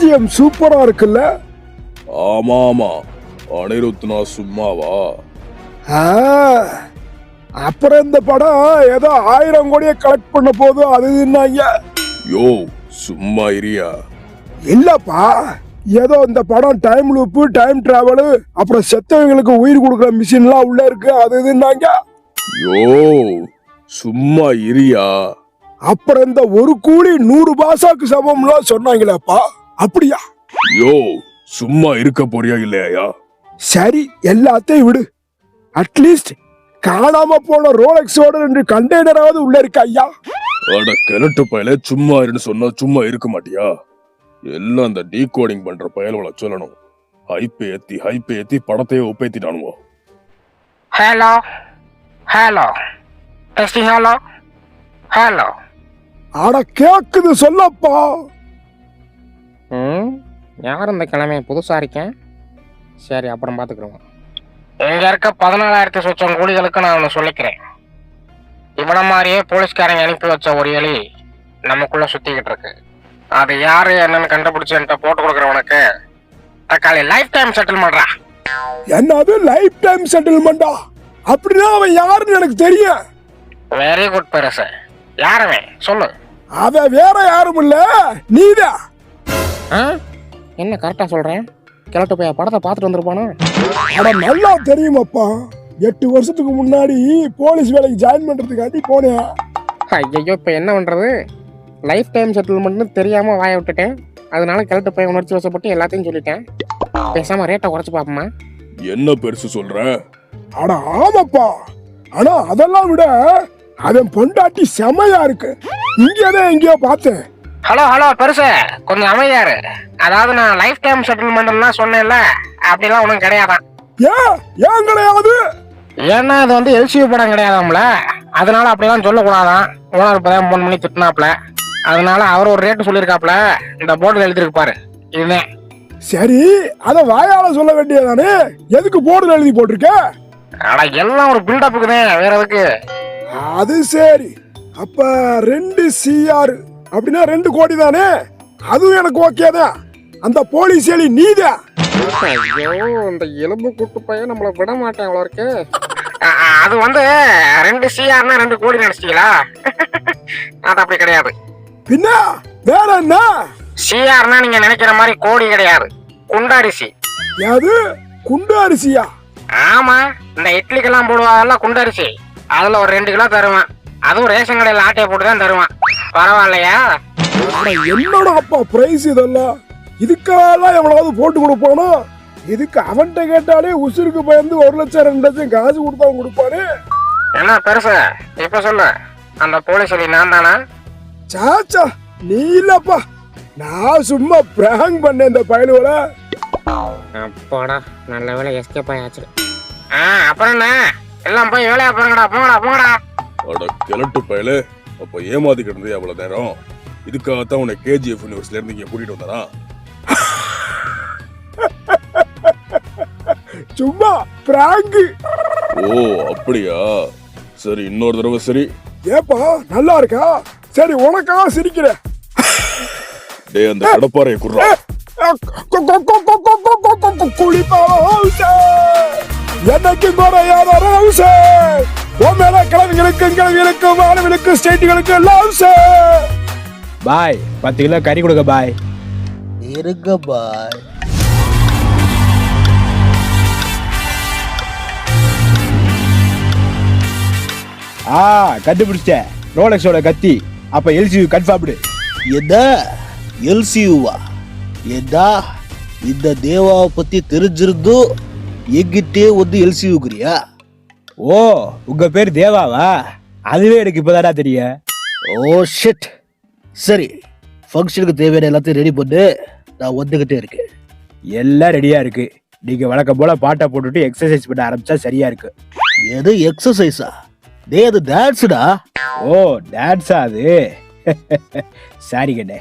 BGM சூப்பரா இருக்குல்ல? ஆமா ஆமா, அனிருத்னா சும்மாவா? அப்புறம் இந்த படம் ஏதோ 1000 கோடியை கலெக்ட் பண்ண போதும் அது என்னங்க? யோ சும்மா இரியா. இல்லப்பா, ஏதோ இந்த படம் டைம் லூப்பு, டைம் டிராவல், அப்புறம் செத்தவங்களுக்கு உயிர் கொடுக்குற மிஷின்லாம் உள்ள இருக்கு அது என்னங்க? யோ சும்மா இரியா. அப்புறம் இந்த ஒரு கூலி 100 பாசாக்கு சமம்லாம் சொன்னாங்களேப்பா, அப்படியா? யோ சும்மா இருக்க போறியா இல்லையா? சரி, எல்லாத்தையும் விடு. அட்லீஸ்ட் காணாம போன ரோலெக்ஸோட 2 கண்டெய்னராவது உள்ள இருக்கு ஐயா. அட கிழட்டு பயல, சும்மா இருன்னு சொன்னா சும்மா இருக்க மாட்டியா? எல்லாம் அந்த டீகோடிங் பண்ற பயல்களை சொல்லணும். ஹைப் ஏத்தி படத்தையே ஒப்பேத்திட்டானுவோ. Hello hello testing, hello hello. அட கேக்குது, சொல்லப்பா. யார் இந்த கிழமை புதுசா இருக்கேன்? சரி, அப்புறம் பாத்துக்கிறோம். இங்க இருக்க 14,000 சொச்சம் கோடிகளுக்கு நான் ஒன்று சொல்லிக்கிறேன். இவன மாதிரியே போலீஸ்காரங்க அனுப்பி வச்ச ஒரு எலி நமக்குள்ள சுத்திக்கிட்டு இருக்கு. அது யாரு என்னன்னு கண்டுபிடிச்சு என்கிட்ட போட்டு கொடுக்குறவனுக்கு தக்காளி லைஃப் டைம் செட்டில்மெண்ட்ரா. என்னது லைஃப் டைம் செட்டில்மெண்டா? அப்படின்னா அவன் யாருன்னு எனக்கு தெரியும். வெரி குட் பெருசு. யாருமே சொல்லு. அவன் வேற யாரும் இல்ல, நீதான். என்ன கரெக்டா சொல்றேன்? கிழட்டு போய் படத்தை பார்த்துட்டு வந்துருப்பானு. அட நல்லா தெரியுமாப்பா, 8 வருஷத்துக்கு முன்னாடி போலீஸ் வேலைக்கு ஜாயின் பண்றதுக்காண்டி போனேன். ஐயோ, இப்ப என்ன பண்றது? லைஃப் டைம் செட்டில்மெண்ட்னு தெரியாம வாய விட்டுட்டேன். அதனால கிழட்டு போய் உணர்ச்சி வசப்பட்டு எல்லாத்தையும் சொல்லிட்டேன். பேசாம ரேட்டை குறைச்சு பாப்போமா? என்ன பெருசு சொல்ற? அட ஆமாப்பா, ஆனா அதெல்லாம் விட அவன் பொண்டாட்டி செமையா இருக்கு. இங்கதான் எங்கேயோ பார்த்தேன். ஹலோ ஹலோ பெருசு, கொஞ்சம் அமைதியாரு. அதாவது நான் லைஃப் டைம் செட்டில்மெண்ட்லாம் சொன்னேன்ல, அப்படிலாம் ஒன்றும் கிடையாதான். ஏன் கிடையாது? ஏன்னா அது வந்து எல்சியூ படம் கிடையாதாம்ல, அதனால அப்படிலாம் சொல்லக்கூடாதான். ஓனர் இப்பதான் ஃபோன் பண்ணி திட்டினாப்ல, அதனால அவர் ஒரு ரேட்டு சொல்லியிருக்காப்ல. இந்த போர்டில் எழுதிருப்பாரு இதுதான். சரி, அத வாயால சொல்ல வேண்டியதானே, எதுக்கு போர்டில் எழுதி போட்டிருக்க? ஆனா எல்லாம் ஒரு பில்டப்புக்கு தான், வேற எதுக்கு? அது சரி. அப்ப 2 CR அப்படின்னா 2 கோடி தானே? அதுவும் எனக்கு ஓகே தான். அந்த போலீஸ் எலி நீதான். ஐயோ, இந்த எலும்பு கூட்டு பையன் நம்மள விட மாட்டேன் அவ்வளோ இருக்கு. அது வந்து 2 CRனா 2 கோடி நினைச்சிட்டீங்களா? அது அப்படி கிடையாது. பின்ன வேற என்ன? CRனா நீங்க நினைக்கிற மாதிரி கோடி கிடையாது, குண்டரிசி. யாது குண்டு அரிசியா? ஆமா, இந்த இட்லிக்கெல்லாம் போடுவாங்கல்ல குண்டரிசி, அதுல ஒரு 2 கிலோ தருவான். அதுவும் ரேஷன் கடையில் ஆட்டையை போட்டு தான் தருவான். பரவாயில்லையா? என்னோட அப்பா பிரைஸ் இதெல்லாம், இதுக்கெல்லாம் எவ்வளவு போட்டு கொடுப்பானோ? இதுக்கு அவன்கிட்ட கேட்டாலே உசுருக்கு பயந்து 1 லட்சம் 2 லட்சம் காசு கொடுத்தவன் கொடுப்பாரு. என்ன பெருசு இப்ப சொல்லு, அந்த போலீஸ் நான் தானா? சாச்சா, நீ இல்லப்பா, நான் சும்மா பிராங்க் பண்ணேன் இந்த பயலுவல. அப்பாடா, நல்ல வேலை எஸ்கேப் ஆயாச்சு. அப்புறம் என்ன, எல்லாம் போய் வேலையா போங்கடா, போங்கடா போங்கடா. அட கிழட்டு பயலே, அப்ப ஏமாத்தி கிடந்தே அவ்வளவு நேரம். இதுக்காகத்தான் உன்னை KGF யூனிவர்ஸ்ல இருந்து இங்க கூட்டிட்டு வந்தானா? சும்மா பிராங்க். ஓ அப்படியா? சரி, இன்னொரு தடவை சரி. ஏப்பா நல்லா இருக்கா? சரி, உனக்காக சிரிக்கிறேன். டேய், அந்த கடப்பாறையை குர்றா. என்னைக்கு குறையாத ரவுசே, உன் மேல கிழவிகளுக்கும் மாணவர்களுக்கும் ஸ்டேட்டுகளுக்கு லவ்சே. பாய் 10 கிலோ கறி கொடுங்க பாய். இருக்க பாய். கண்டுபிடிச்சேன், ரோலெக்ஸோட கத்தி. அப்ப எல்சியூ கன்ஃபார்ம்டு. எதா எல்சியூவா? எதா இந்த தேவாவை பத்தி தெரிஞ்சிருந்தோ எங்கிட்டே வந்து எல்சியூக்குறியா? ஓ, உங்க பேர் தேவாவா? அதுவே எனக்கு இப்பதாடா தெரியும். Oh shit. சரி, ஃபங்க்ஷனுக்கு தேவையான எல்லாத்தையும் ரெடி பண்ணு, நான் வந்துகிட்டே இருக்கேன். எல்லாம் ரெடியா இருக்கு. நீங்க வழக்கம் போல பாட்டை போட்டுட்டு எக்ஸசைஸ் பண்ண ஆரம்பிச்சா சரியா இருக்கு. எது எக்ஸசைஸா? டேய் அது டான்ஸ்டா. ஓ டான்ஸா அது? சாரி கண்ணே.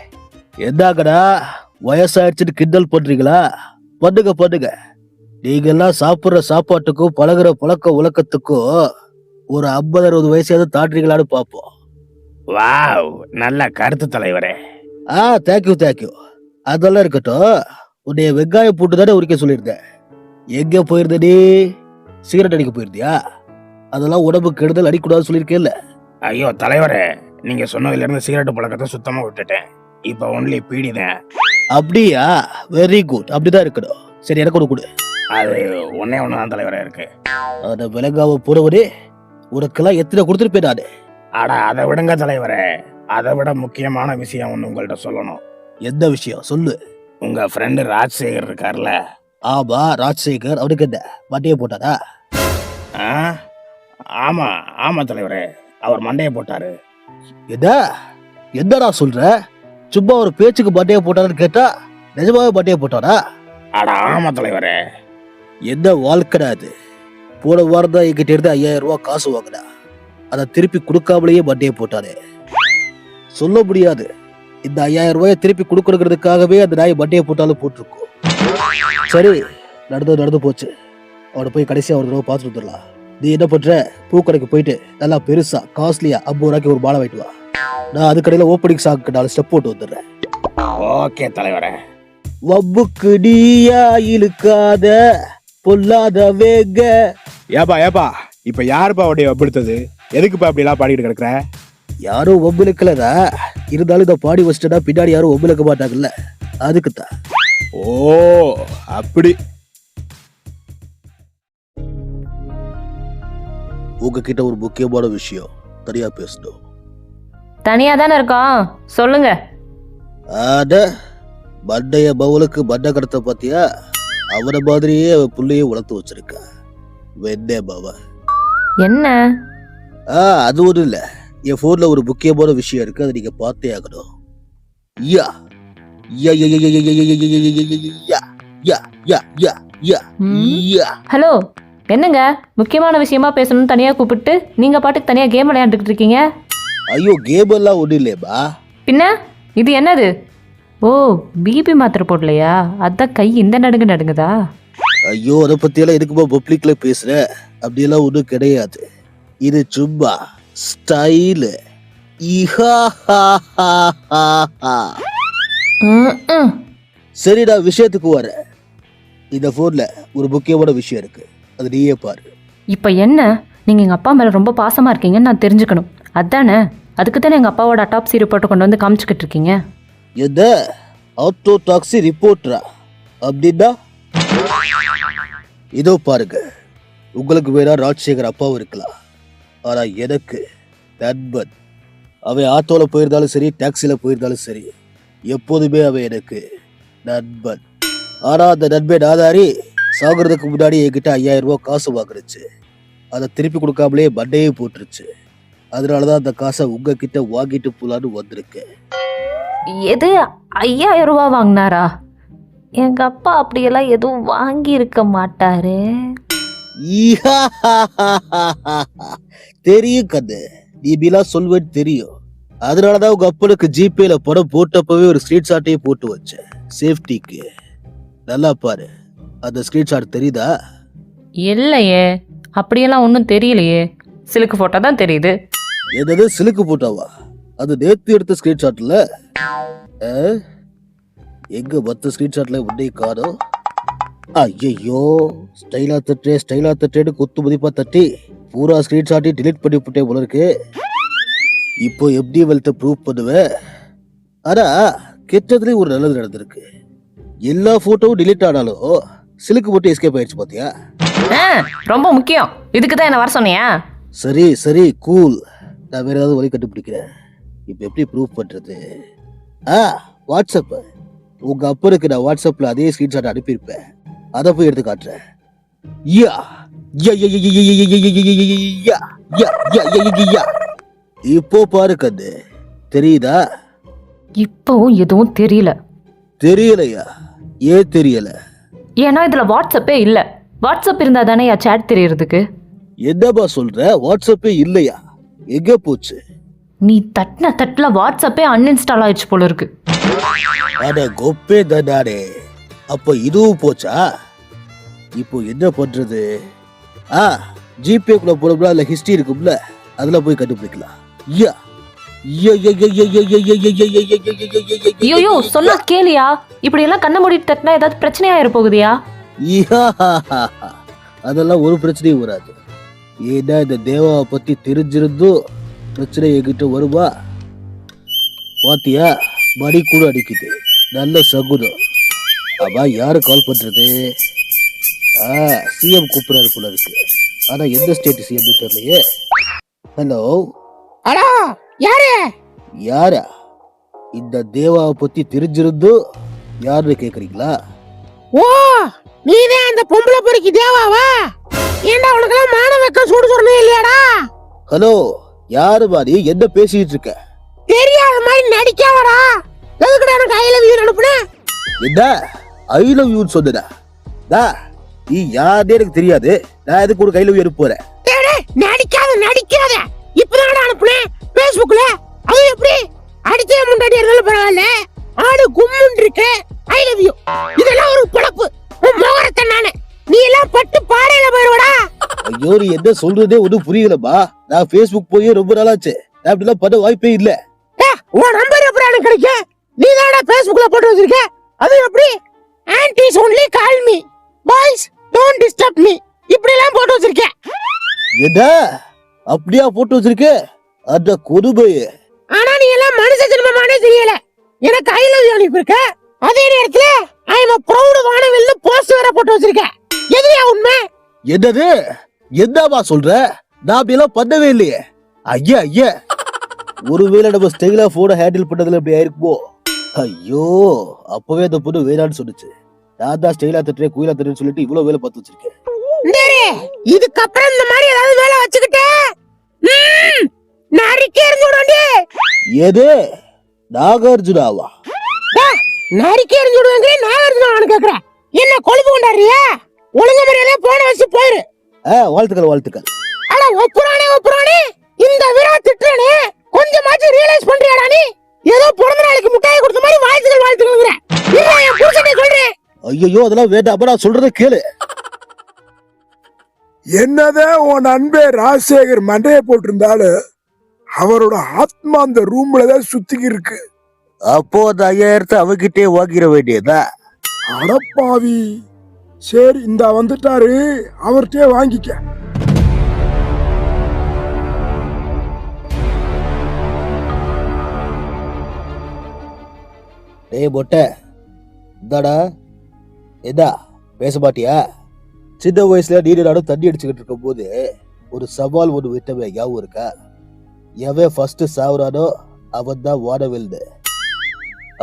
எந்தாக்கடா வயசாயிடுச்சுன்னு கிண்டல் பண்றீங்களா? பண்ணுங்க பண்ணுங்க. நீங்க எல்லாம் சாப்பிடுற சாப்பாட்டுக்கும் பழகுற பழக்க உலக்கத்துக்கும் ஒரு 50-60 வயசாவது தாண்டுறீங்களான்னு பார்ப்போம். வாவ், நல்ல கருத்து தலைவரே. தேங்க்யூ. அதெல்லாம் இருக்கட்டும். உன்னைய வெங்காயம் போட்டு தானே உரிக்க சொல்லியிருந்தேன். எங்க போயிருந்த நீ? சிகரெட் அடிக்க போயிருந்தியா? அதெல்லாம் உடம்பு கெடுதல் அடிக்கூடாது சொல்லியிருக்கேன்ல. ஐயோ தலைவரே, நீங்க சொன்னதுல இருந்து சிகரெட் பழக்கத்தை சுத்தமா விட்டுட்டேன். இப்ப ஒன்லி பீடி தான். அப்படியா? Very good. அப்படிதான் இருக்கணும். சரி எனக்கு ஒன்று கொடு. அது ஒன்னே ஒண்ணுதான் தலைவரே இருக்கு. அந்த விலங்காவ போறவனே, உனக்கெல்லாம் எத்தனை கொடுத்துருப்பேன் நானு. ஆனா அதை விடுங்க தலைவரே, அதை விட முக்கியமான விஷயம் ஒண்ணு உங்கள்ட்ட சொல்லணும். எந்த விஷயம் சொல்லு. உங்க ஃப்ரெண்டு ராஜ்சேகர் இருக்கார்ல? ஆமா ராஜ்சேகர். அவனுக்கு என்ன மண்டையை போட்டாரா? ஆ? ஆமா தலைவரே, அவர் மண்டையை போட்டாரு. என்னடா சொல்ற? சும்மா ஒரு பேச்சுக்கு மண்டையை போட்டாருன்னு கேட்டா நிஜமாவே மண்டையை போட்டாரா? அட ஆமா தலைவரே. என்ன வாழ்க்கடா அது? போன வாரம் தான் என்கிட்ட இருந்து 5000 ரூபாய் காசு வாங்கினா, அதை திருப்பி கொடுக்காமலேயே மண்டையை போட்டாரு. சொல்ல முடியாது. இந்த 5000 ரூபாயை திருப்பி கொடுக்கறதுக்காகவே அந்த நாய் மண்டையை போட்டாலும் போட்டிருக்கோம். சரி, நடந்து போச்சு. அவனை போய் கடைசியா ஒரு தடவை பார்த்துட்டு வந்துடலாம். நீ என்ன பண்ற? பூக்கடைக்கு போயிட்டு நல்லா பெருசா காஸ்ட்லியா 50 ரூபாய்க்கு ஒரு மாலை வாங்கிட்டு வா. நான் அது கடையில ஓப்பனிங் சாக்கு 4 ஸ்டெப் போட்டு வந்துடுறேன். ஓகே தலைவரே. வம்புக்கு நீயா இழுக்காத பொல்லாத வேக. ஏப்பா இப்ப யாருப்பா உடைய வம்பெடுத்தது? எதுக்குப்பா அப்படி எல்லாம் பாடிட்டு கிடக்குற? யாரும் வம்பிழுக்கலதா, இருந்தாலும் இதை பாடி வச்சுட்டா பின்னாடி யாரும் வம்பிழுக்க மாட்டாங்கல்ல, அதுக்குத்தான். ஓ அப்படி. உங்ககிட்ட ஒரு முக்கியமான விஷயம் தனியா பேசணும். தனியா தானே இருக்கோம், சொல்லுங்க. மண்டைய பவுலுக்கு மண்டை கடத்த பாத்தியா? அவனை மாதிரியே அவன் புள்ளையே வளர்த்து வச்சிருக்க. வெண்ணே பாவா. என்ன? அது ஒண்ணும் இல்ல. என் போன்ல ஒரு முக்கியமான விஷயம் இருக்கு, அதை நீங்க பார்த்தே ஆகணும். யா யா யா யா யா யா யா யா யா யா யா. ஹலோ, என்னங்க முக்கியமான விஷயமா பேசணும்னு தனியா கூப்பிட்டு நீங்க பாட்டுக்கு தனியா கேம் விளையாண்டுக்கிட்டு இருக்கீங்க? ஐயோ, கேம் எல்லாம் ஒண்ணும் இல்லையேப்பா. பின்ன இது என்னது? ஓ, பிபி மாத்திரை போடலையா? அதான் கை இந்த நடுங்குதா? ஐயோ, அதை பத்தியெல்லாம் எதுக்குமா பப்ளிக்ல பேசுற? அப்படியெல்லாம் ஒண்ணும் கிடையாது. இது சும்மா ஸ்டைலு. சரிடா, விஷயத்துக்கு வர. இந்த போன்ல ஒரு முக்கியமான விஷயம் இருக்கு, அது நீயே பாரு. இப்ப என்ன? நீங்க எங்க அப்பா மேல ரொம்ப பாசமா இருக்கீங்கன்னு நான் தெரிஞ்சுக்கணும், அதானே? அதுக்கு தானே எங்க அப்பாவோட அட்டாப்சி ரிப்போர்ட்டை கொண்டு வந்து காமிச்சுக்கிட்டு இருக்கீங்க. எத ஆட்டோடாக்சி ரிப்போர்ட்டரா? அப்படின்னா இதோ பாருங்க. உங்களுக்கு வேணா ராஜ்சேகர் அப்பாவும் இருக்கலாம், ஆனா எனக்கு நண்பன். அவன் ஆட்டோல போயிருந்தாலும் சரி, டாக்ஸில போயிருந்தாலும் சரி, எப்போதுமே அவன் எனக்கு நண்பன். ஆனா அந்த நண்பன் ஆதாரி சாகுறதுக்கு முன்னாடி என்கிட்ட 5000 ரூபாய் காசு வாங்குருச்சு. அதை திருப்பி கொடுக்காமலே மண்டையே போட்டுருச்சு. அதனாலதான் அந்த காசை உங்ககிட்ட வாங்கிட்டு போலான்னு வந்திருக்கேன். எது 5000 ரூபா வாங்கினாரா? எங்க அப்பா அப்படியெல்லாம் எதுவும் வாங்கி இருக்க மாட்டாரு. தெரியும் கண்ணு, நீ இப்படிலாம் சொல்வேன்னு தெரியும். அதனாலதான் உங்க அப்பனுக்கு ஜிபேல பணம் போட்டப்பவே ஒரு ஸ்கிரீன்ஷாட்டையே போட்டு வச்சேன், சேஃப்டிக்கு. நல்லா பாரு, அந்த ஸ்கிரீன்ஷாட் தெரியுதா? இல்லையே, அப்படியெல்லாம் ஒன்றும் தெரியலையே. சிலுக்கு போட்டோ தான் தெரியுது. என்னது சிலுக்கு போட்டாவா? அது நேத்து எடுத்த ஸ்கிரீன்ஷாட்ல. எங்க மத்த ஸ்கிரீன்ஷாட்ல உன்னை காணோம். ஐயோ, ஸ்டைலா தட்டேன்னு குத்து மதிப்பா தட்டி பூரா ஸ்கிரீன்ஷாட்டையும் டிலீட் பண்ணி விட்டேன் போல இருக்கு. இப்போ எப்படி வெல்த்த ப்ரூவ் பண்ணுவேன்? ஆனா கெட்டதுலயும் ஒரு நல்லது நடந்திருக்கு. எல்லா போட்டோவும் டிலீட் ஆனாலும் சிலுக்கு போட்டு எஸ்கேப் ஆயிடுச்சு பாத்தியா? ரொம்ப முக்கியம், இதுக்கு தான் என்ன வர சொன்னியா? சரி கூல், நான் வேற ஏதாவது வழி கண்டுபிடிக்கிறேன். இப்ப எப்படி ப்ரூவ் பண்றது? வாட்ஸ்அப். உங்க அப்பருக்கு நான் வாட்ஸ்அப்ல அதே ஸ்கிரீன்ஷாட் அனுப்பியிருப்பேன், அதை போய் எடுத்து காட்டுறேன். இப்போ பாரு கண்ணு, தெரியுதா? இப்பவும் எதுவும் தெரியல. தெரியலையா? ஏன் தெரியல? ஏன்னா இதுல வாட்ஸ்அப்பே இல்ல. வாட்ஸ்அப் இருந்தா தானே சேட் தெரியறதுக்கு. என்னப்பா சொல்ற? வாட்ஸ்அப்பே இல்லையா? எங்க போச்சு? நீ தட்டின தட்டுல வாட்ஸ்அப்பே அன்இன்ஸ்டால் ஆயிடுச்சு போல இருக்கு. அட கொப்பே தானே. அப்ப இதுவும் போச்சா? இப்போ என்ன பண்றது? ஜிபேக்குள்ள போனோம்னா அதுல ஹிஸ்டரி இருக்கும்ல, அதுல போய் கண்டுபிடிக்கலாம். ஐயோ சொன்னா கேளியா? இப்படி எல்லாம் கண்ண மூடிட்டு தட்டினா ஏதாவது பிரச்சனையாயிர போகுதியா? அதெல்லாம் ஒரு பிரச்சனையும் வராது. ஏன்னா இந்த தேவாவை பத்தி தெரிஞ்சிருந்தும் பிரச்சனை என்கிட்ட வருமா? பாத்தியா, மணி கூட அடிக்குது. நல்ல சகுனம். ஆமா, யாரு கால் பண்றது? சிஎம் கூப்பிடாரு போல இருக்கு. ஆனா எந்த ஸ்டேட் சிஎம் தெரியலையே. ஹலோ ஹலோ, யாரு? யாரா? இந்த தேவாவை பத்தி தெரிஞ்சிருந்தும் யாருன்னு கேக்குறீங்களா? ஓ, நீதான் அந்த பொம்பளை பொறுக்கி தேவாவா? ஏண்டா உனக்கெல்லாம் மான வைக்க சூடு சொன்னே இல்லையாடா? ஹலோ, யாரு மாதிரி என்ன பேசிட்டு இருக்க? தெரியாத மாதிரி நடிக்காதடா. எதுக்குடா எனக்கு ஐ லவ் யூ அனுப்புன? என்ன ஐ லவ் யூ சொன்னடா? நீ யாருன்னு எனக்கு தெரியாது. நான் எதுக்கு ஒரு கையில உயர போறேன்? நடிக்காத. இப்பதான்டா அனுப்புனேன் Facebookல. அது எப்படி? அடிச்சே முன்னாடி இருந்தாலும் பரவாயில்ல, ஆடு கும்முன்னு இருக்கு. ஐ லவ் யூ இதெல்லாம் ஒரு பழப்பு. உன் மோகரத்தை நானே. நீ எல்லாம் பட்டு பாறையில போயிருவடா. ஐயோ, நீ என்ன சொல்றதே ஒன்றும் புரியலப்பா. நான் Facebook போய் ரொம்ப நாளாச்சு. நான் அப்படிலாம் பண்ண வாய்ப்பே இல்ல. உன் நம்பர் எப்படி எனக்கு கிடைக்கும்? நீ தானடா Facebookல போட்டு வச்சிருக்க. அது எப்படி? Aunties only call me, boys don't disturb me, இப்படி எல்லாம் போட்டு வச்சிருக்க. என்ன அப்படியா போட்டு வச்சிருக்க? அட கொடுமையே. ஆனா நீ எல்லாம் மனுஷ ஜென்மமானே தெரியல. எனக்கு ஐ லவ் யூ அனுப்பியிருக்க. அதே நேரத்துல ஐ அம் ப்ரௌட் வானவில்னு போஸ்ட் வேற போட்டு வச்சிருக்க. எதுயா உண்மை? என்னது? என்னவா சொல்ற? நான் அப்படியெல்லாம் பண்ணவே இல்லையே. ஐயா, ஒருவேளை நம்ம ஸ்டைலா போன ஹேண்டில் பண்ணதுல இப்படி ஆயிருக்குமோ? ஐயோ, அப்பவே அந்த பொண்ணு வேணான்னு சொன்னுச்சு. நான் தான் ஸ்டைலா தட்டுறேன், குயிலா தட்டுறேன்னு சொல்லிட்டு இவ்வளவு வேலை பார்த்து வச்சிருக்கேன். இதுக்கப்புறம் இந்த மாதிரி ஏதாவது வேலை வச்சுக்கிட்டே நரிக்கே இருந்துடே. எது? நாகார்ஜுனாவா? நரிக்கே இருந்துடுவாங்க. நாகார்ஜுனாவான்னு கேக்குறேன். என்ன கொழுப்பு கொண்டாடுறியா? ஒழுங்கு முறையில போன வச்சு போயிரு. வாழ்த்துக்கள். அட ஒப்புறானே இந்த விராட் திட்டுறானே, கொஞ்சமாச்சும் ரியலைஸ் பண்றியாடா நீ? ஏதோ பிறந்த நாளைக்கு முட்டாய் கொடுத்த மாதிரி வாழ்த்துக்கள் என் புருஷனை சொல்றேன். ஐயோ, அதெல்லாம் வேண்டாம். நான் சொல்றதை கேளு. என்னதான் உன் நண்பே ராஜசேகர் மண்டையை போட்டிருந்தாலும் அவரோட ஆத்மா அந்த ரூம்ல தான் சுத்திக்கி இருக்கு. அப்போ அந்த 5000 அவகிட்டே வாங்கிட வேண்டியதா? அடப்பாவி. சரி, இந்த வந்துட்டாரு, அவர்கிட்டே வாங்கிக்க. டேய் மொட்டை, இந்தாடா. எதா பேச மாட்டியா? சின்ன வயசுல நீடு நாடும் தண்ணி அடிச்சுக்கிட்டு இருக்கும் போது ஒரு சவால் ஒன்று விட்டவே ஞாபகம் இருக்கா? எவன் ஃபர்ஸ்ட் சாவுறானோ அவன் தான் வானவில்லை.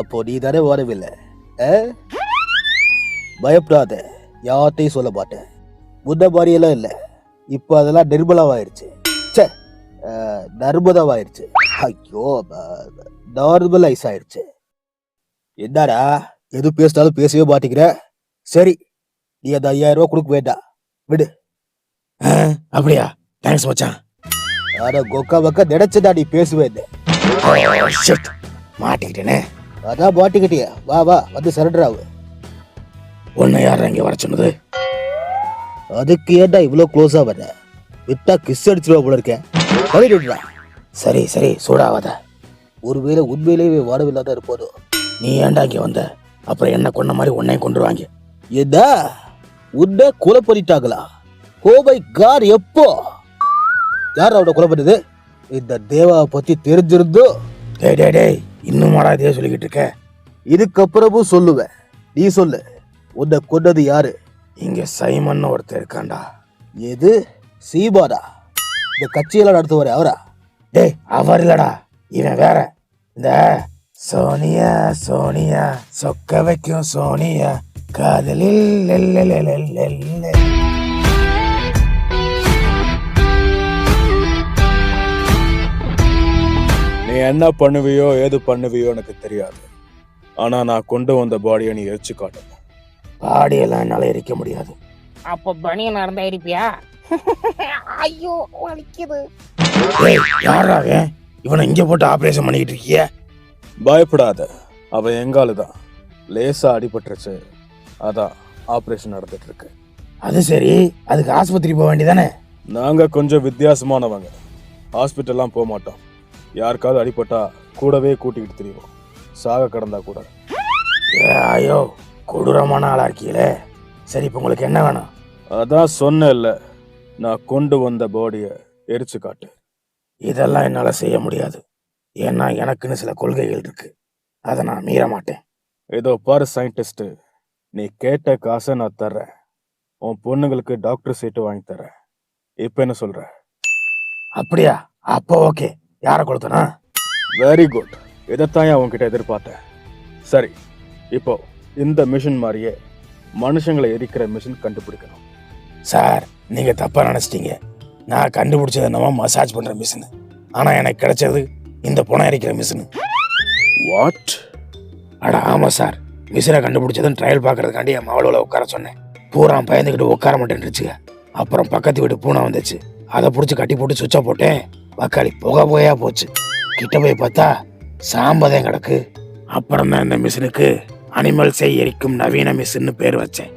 அப்போ நீ தானே வானவில்லை. பயப்படாத, யார்ட்டையும் சொல்ல மாட்டேன். முன்ன மாதிரியெல்லாம் இல்லை. இப்போ அதெல்லாம் நிர்மலாவாயிருச்சு. நர்மதாவாயிருச்சு. ஐயோ, நார்மலைஸ் ஆயிடுச்சு. என்னடா எது பேசினாலும் பேசவே மாட்டேங்கிற? சரி, நீ அந்த 5000 ரூபாய் கொடுக்க வேண்டாம், விடு. அப்படியா? தேங்க்ஸ் மச்சான். ஆனா கொக்கா பக்கா நினைச்சதா நீ பேசுவேன். மாட்டிக்கிட்டேனே. அதான் மாட்டிக்கிட்டியா? வா வந்து சரண்டர் ஆகு. உன்னை யார் இங்க வர சொன்னது? அதுக்கு ஏன்டா இவ்வளவு க்ளோஸா வர? விட்டா கிஸ் அடிச்சிருவா போல இருக்கேன். சரி சூடாவாத. ஒருவேளை உண்மையிலேயே வாடவில்லாத இருப்போதோ. நீ ஏன்டா இங்க வந்த? அப்புறம் என்ன கொன்ன மாதிரி உன்னையும் கொண்டுருவாங்க. என்ன? உன்னை கொலை பண்ணிட்டாங்களா? ஓ மை காட், எப்போ? யார் அவனை கொலை பண்ணது? இந்த தேவாவை பத்தி தெரிஞ்சிருந்தோ? டேய் இன்னும் மாடா இதே சொல்லிக்கிட்டு இருக்க? இதுக்கப்புறமும் சொல்லுவேன். நீ சொல்லு, உன்னை கொண்டது யாரு? இங்க சைமன் ஒருத்தர் இருக்காண்டா. எது? சீமானா? இந்த கட்சியெல்லாம் நடத்துவாரு அவரா? டேய், அவர் இல்லடா, இவன் வேற. இந்த சோனியா சொக்க வைக்கும் சோனியா காதலில். நீ என்ன பண்ணுவியோ ஏது பண்ணுவியோ எனக்கு தெரியாது. ஆனா நான் கொண்டு வந்த பாடியை நீ எரிச்சு காட்டணும். பாடியெல்லாம் என்னால எரிக்க முடியாது. அப்போ பனியனா இருந்தா இருப்பியா? ஐயோ வலிக்குது. ஏய், யாரா அவன்? இவனை இங்க போட்டு ஆபரேஷன் பண்ணிக்கிட்டு இருக்கிய? பயப்படாத, அவன் எங்காலுதான். லேசா அடிபட்டுருச்சு, அதான் ஆபரேஷன் நடந்துட்டு இருக்கு. அது சரி, அதுக்கு ஆஸ்பத்திரி போக வேண்டியதானே? நாங்க கொஞ்சம் வித்தியாசமானவங்க. ஹாஸ்பிட்டல்லாம் போக மாட்டோம். யாருக்காவது அடிபட்டா கூடவே கூட்டிக்கிட்டு திரிவோம், சாக கிடந்தா கூட. ஐயோ, கொடூரமான ஆளா இருக்கீங்களே. சரி, இப்போ உங்களுக்கு என்ன வேணும்? அதான் சொன்னேன்ல, நான் கொண்டு வந்த பாடியை எரிச்சு காட்டு. இதெல்லாம் என்னால செய்ய முடியாது. ஏன்னா எனக்குன்னு சில கொள்கைகள் இருக்கு, அதை நான் மீற மாட்டேன். ஏதோ பாரு சயின்டிஸ்ட், நீ கேட்ட காசை நான் தர்றேன். உன் பொண்ணுங்களுக்கு டாக்டர் சீட்டு வாங்கி தரேன். இப்ப என்ன சொல்ற? அப்படியா? அப்போ ஓகே. யாரை கொடுத்தனா? வெரி குட், இதைத்தான் உன்கிட்ட எதிர்பார்த்தேன். சரி, இப்போ இந்த மிஷின் மாதிரியே மனுஷங்களை எரிக்கிற மிஷின் கண்டுபிடிக்கணும். சார், நீங்க தப்பா நினைச்சிட்டீங்க. நான் கண்டுபிடிச்சது என்னவோ மசாஜ் பண்ற மிஷின். ஆனா எனக்கு கிடைச்சது இந்த புணம் எரிக்கிற மிஷின். வாட்? அட ஆமா சார், மிஷினை கண்டுபிடிச்சதும் ட்ரையல் பார்க்கறதுக்காண்டி என் மவளோட உட்கார சொன்னேன். பூரா பயந்துக்கிட்டு உட்கார மாட்டேன்னுச்சுங்க. அப்புறம் பக்கத்து வீட்டு பூனை வந்துச்சு, அதை பிடிச்சி கட்டி போட்டு சுவிட்சை போட்டேன். வக்காளி புகையா போச்சு. கிட்ட போய் பார்த்தா சாம்பதம் கிடக்கு. அப்புறம் தான் இந்த மிஷினுக்கு அனிமல்ஸை எரிக்கும் நவீன மிஷின்னு பேர் வச்சேன்.